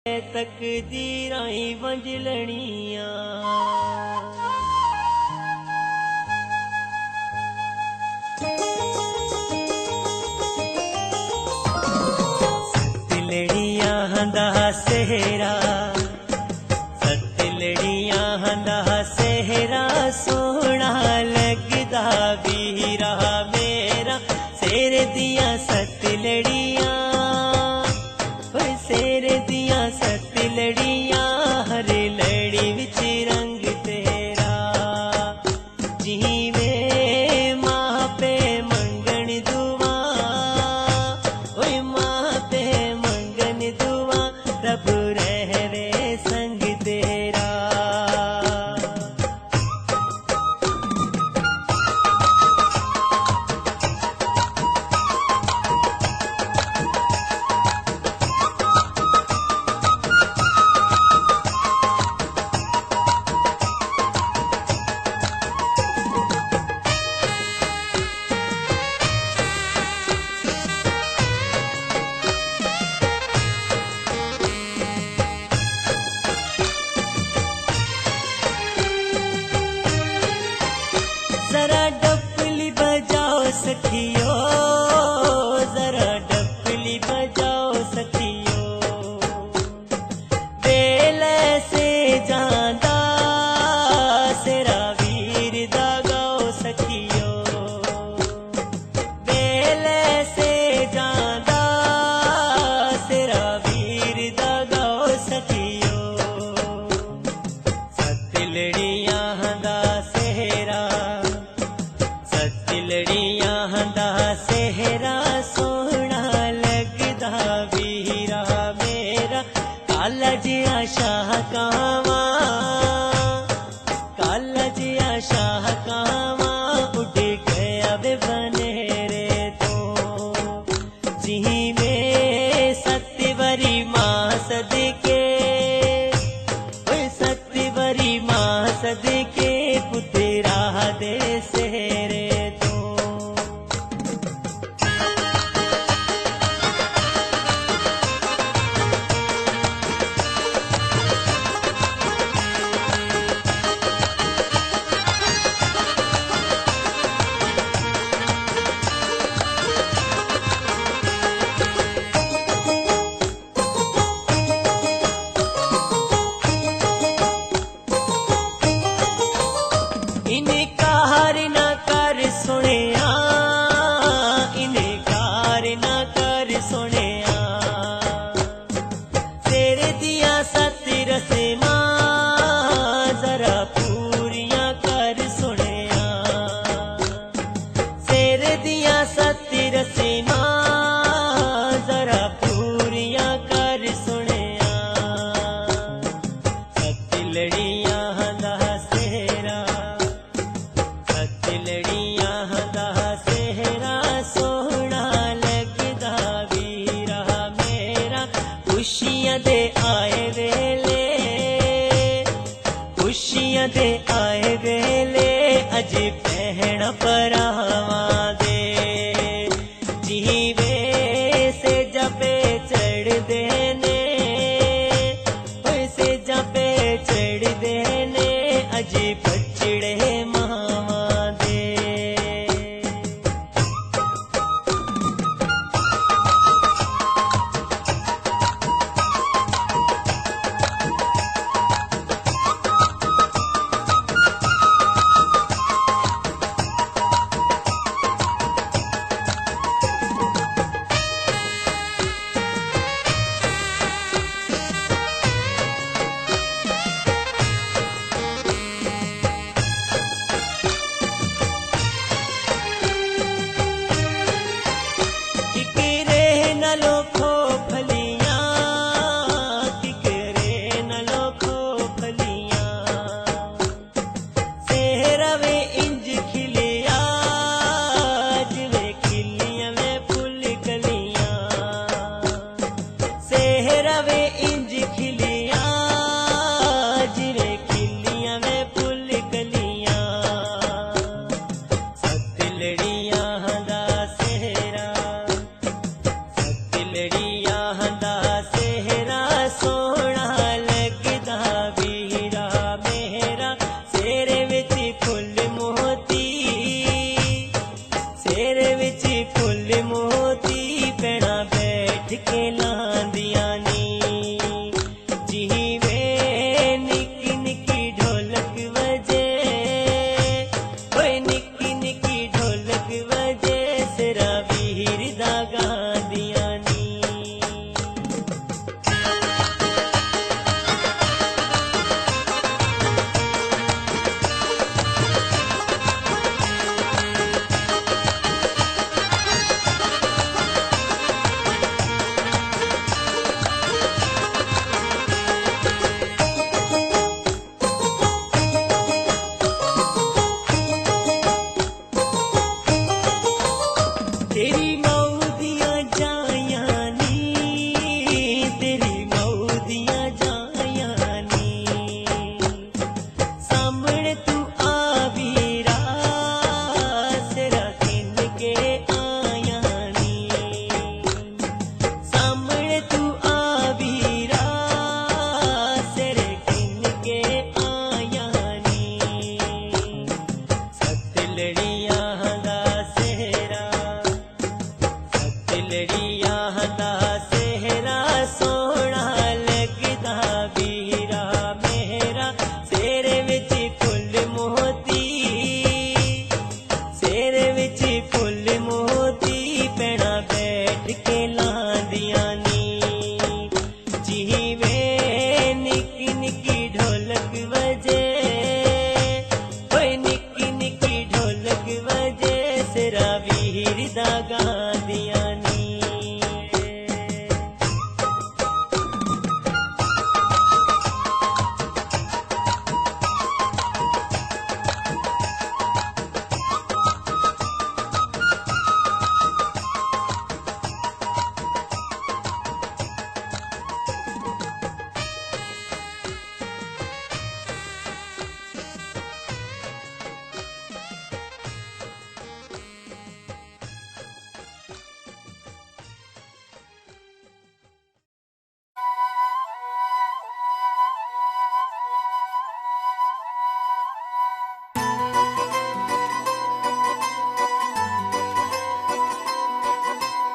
तकदीरां ही वंजलणियां सतलड़ियां हंदा सेहरा सेहरा सोहना लगदा वीरा मेरा शेर दियां सतलड़ियां शेर दियां सतलड़ियां हर लड़ी विच रंग तेरा जीवे मां पे मंगन दुआ ओए मां पे मंगन दुआ रब रहवे संग तेरा जरा डफली बजाओ सखियो जरा डफली बजाओ सखियो बेल से जांदा सेरा वीर दा गाओ सखियो बेल से जांदा सेरा वीर दा गाओ सखियो सतलड़ियां हंदा सेहरा सतलड़ियां हंदा सेहरा सोहना लगदा वीरा मेरा काला जिया शाह कावा काला जिया शाह कावा उड़ गया वे बनेरे तो जीवे सतवरी मां सदके सतवरी मां सदके पुतरा दे सेहरे इनकार न कर सुनिया इनकार न कर सुनिया तेरे दिया सत रस्मां जरा पूरियां कर सुनिया तेरे दिया सत रस्मां जरा पूरियां कर सुनिया सतलड़ियां हंदा सेहरा सतलड़ियां हंदा सेहरा सोहना लगदा वीरा मेरा खुशियां दे आए वेले खुशियां दे आए वेले अज भैण भरावां दे जीवे से जपे चढ़दे ने से जपे चढ़दे ने अज बचड़े मावां दे निकी निकी ढोलक बजे, ओए निकी निकी ढोलक बजे, सिरा वीर दा गांदियां नी।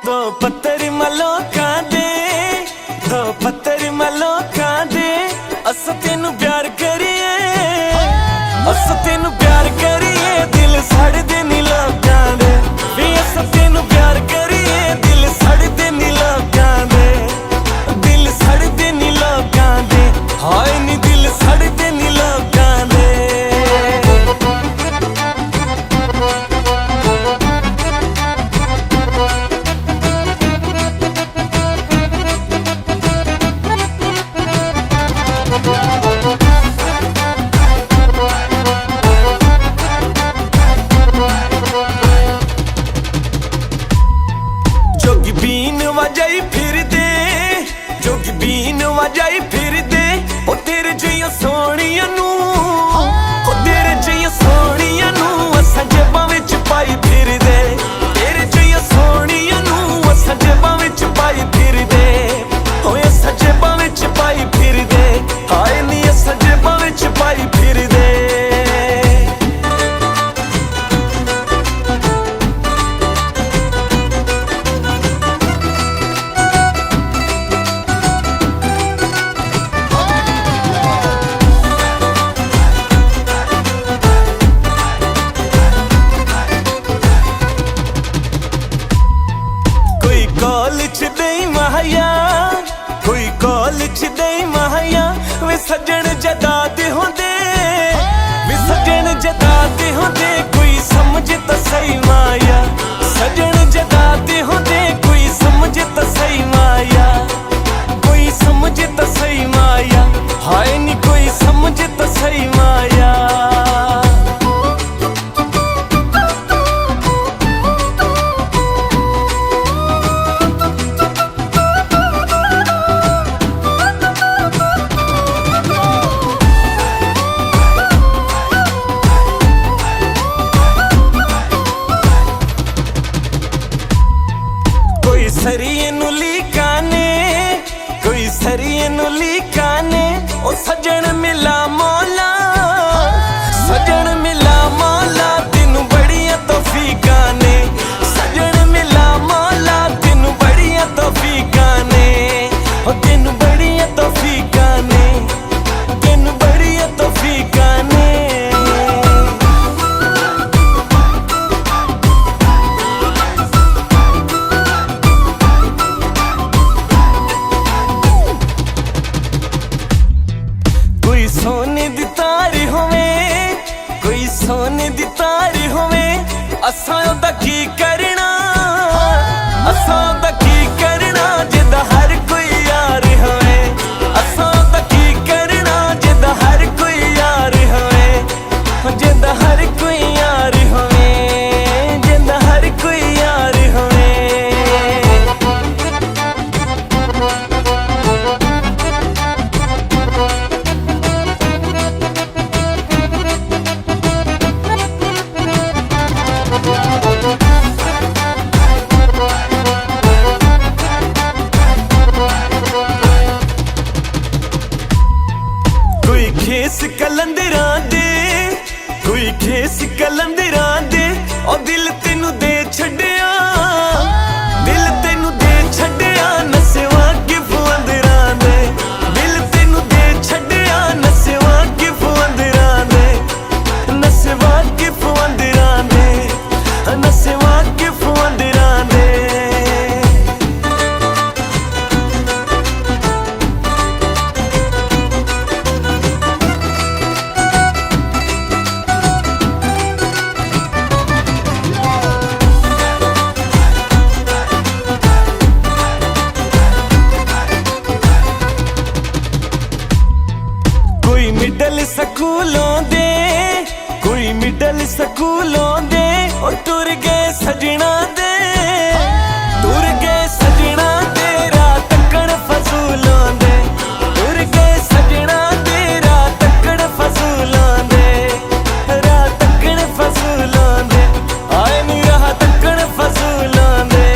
दो पत्थर मलोकां दे, दो पत्थर मलोकां दे, अस तेनू प्यार करिए, अस तेनू प्यार करिए, दिल सड़दे नी लोकां दे, वे अस तेनू प्यार करिए, दिल सड़दे नी लोकां दे, दिल सड़दे नी लोकां दे, हाय नी दिल सड़दे नी लोकां दे। जोगी बीन वजाई फिर दे, जोगी बीन वजाई फिर दे, ओ तेरे जिया सोहणियां नू, ओ तेरे जिया सोहणियां नू असां जेबां विच पाई फिर दे, तेरे जिया सोहणियां नू असां जेबां विच पाई फिर दे, ओए असां जेबां विच पाई फिर दे, हाय नी असां जेबां विच पाई फिर दे। कोई कॉलेज दे महाया, कोई कॉलेज दे महाया, वे सजन जदा दे होंदे, वे सजन जदा दे होंदे, कोई समझ तो सही माया, सजन जदा दे होंदे, कोई समझ तो सही माया, कोई समझ तो सही माया, हाय नी कोई समझ तो सही माया। कोई सरिये नू लीकाने, कोई सरिये नू लीकाने, ओ सजन मिला मौला, सजन मिला मौला, तेनू बड़ियां तौफीकां ने, सजन मिला मौला, तेनू बड़ियां तौफीकां ने, ओ तेनू बड़ियां तौफीकां ने, तेनू बड़ियां तौफीकां ने। कोई सोने दी तारी होवे, कोई सोने दी तारी होवे, असां ओदा की करना, असां ओदा की करना, जिदा हर कोई यार होवे, असां ओदा की करना, जिदा हर कोई यार होवे, जिदा हर कोई यार होवे, जिदा हर कोई यार होवे। खेस कलंदरां दे, कोई खेस कलंदरां दे, ओ दिल तेनू दे छड्डिया, दिल तेनू दे छड्डिया, नसेवा गिफ अंदरां दे, दिल तेनू दे छड्डिया, नसेवा गिफ अंदरां दे, नसेवा गिफ अंदरां दे, नसेवा गिफ अंदरां दे। मिडल स्कूलों दे कोई मिडल स्कूलों दे और टुर गए सजना दे टुर गए सजना तेरा तक्कड़ फसूलों दे टुर गए सजना तेरा तक्कड़ फसूलों दे राह तक्कड़ फसूलों दे आए नी राह तक्कड़ फसूलों दे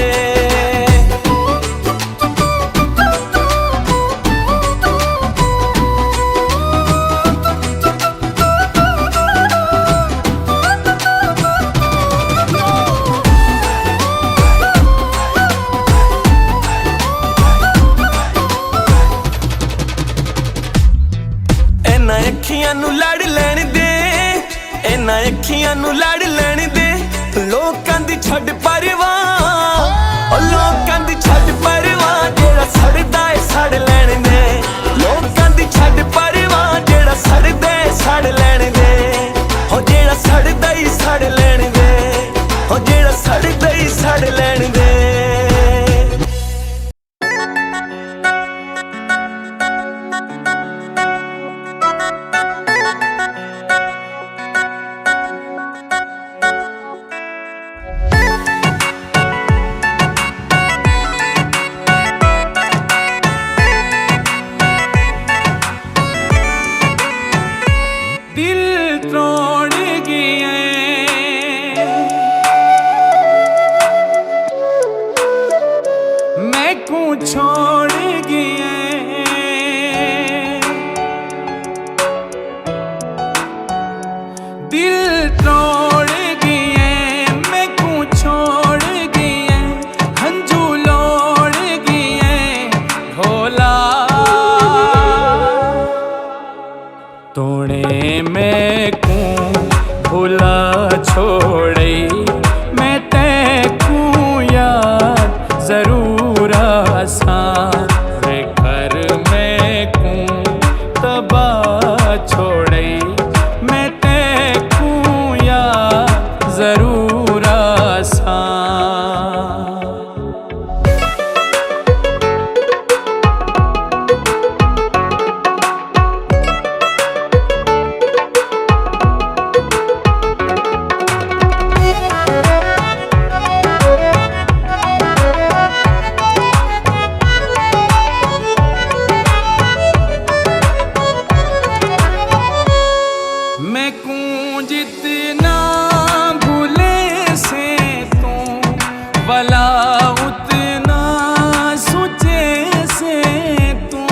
अखियां नू लड़ लैण दे इन्हां अखियां नू लड़ लैण दे लोकां दी छड्ड परवाह ओ लोकां दी छड्ड परवाह जेड़ा सड़दा है सड़ लैण दे लोकां दी छड्ड परवाह जेड़ा सड़दा है सड़ लैण दे ओ जेड़ा सड़दा ही सड़ लैण दे ओ जेड़ा सड़दा ही सड़ लैण दे छोड़ गए दिल तोड़ गए मैं को छोड़ गए हंजू लोड़ गए भोला तोड़े मैं को भूला छोड़े मैं तैकू यार जरूर रे घर में कूं तबाह छोड़े मैं तैकू या जरूर आसा मैं कूं जितना भूले से तू भला उतना सोचे से तू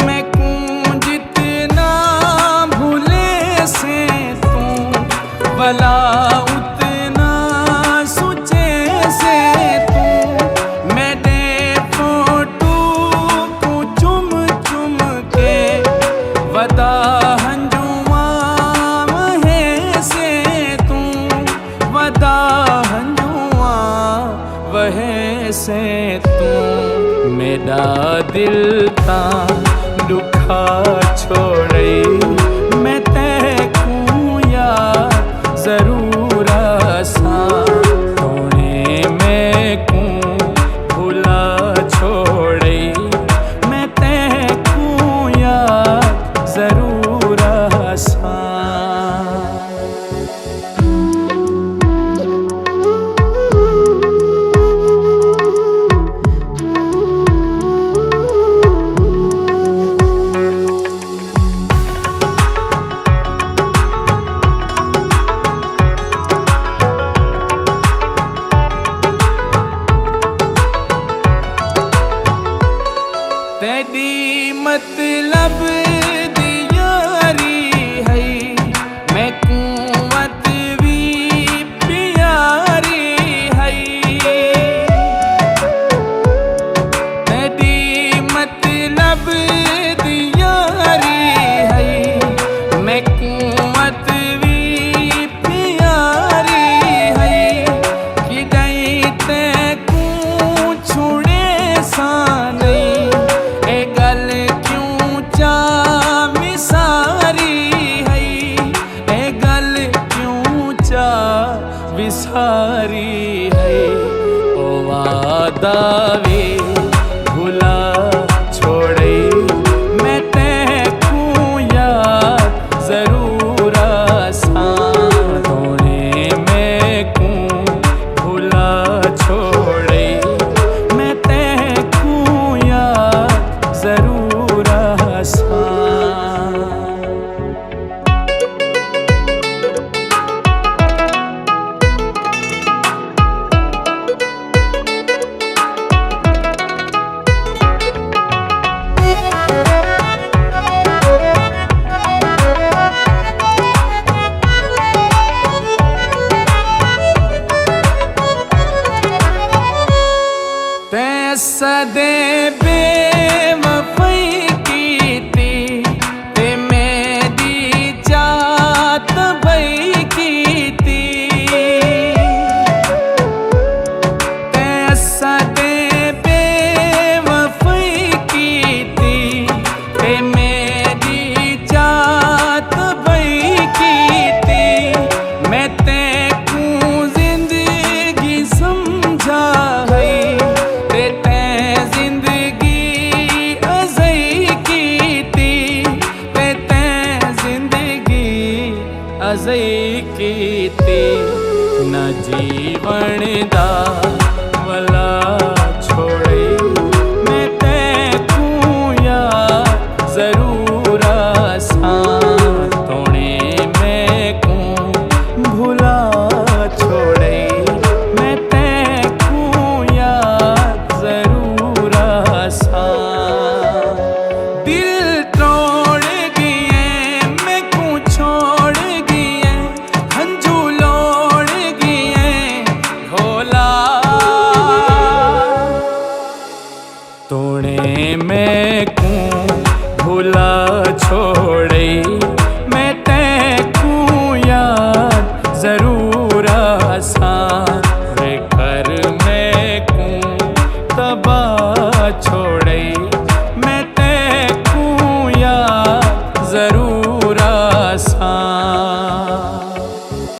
मैं कूं जितना भूले से तू भला उतना सोचे से तू मैंने फोटो को चुम चुम के वदा हंजुआ वह से तू वदा हंजुआ वह से तू मेरा दिल ता दुखा छोड़े मैं तैकू या जरूर आसा तोड़े मैं कू भूला छोड़े मैं तैकू या जरूर आसा तेरी मतलब दी यारी है मैं कुंवत भी प्यारी है तेरी मतलब दी यारी है मैं कुंवत भी प्यारी है कि गई तैकू छुड़े सा नहीं गल क्यों चा ते न जीवन दा वला छोड़े मैं तैकू याद जरूर आसा तोने मैकू भुला छोड़े मैं तैकू याद जरूर आसा दिल तोड़ गए मैकू छोड़ गए हंझू लोड़ गए घोला तोने मैकू भुला छोड़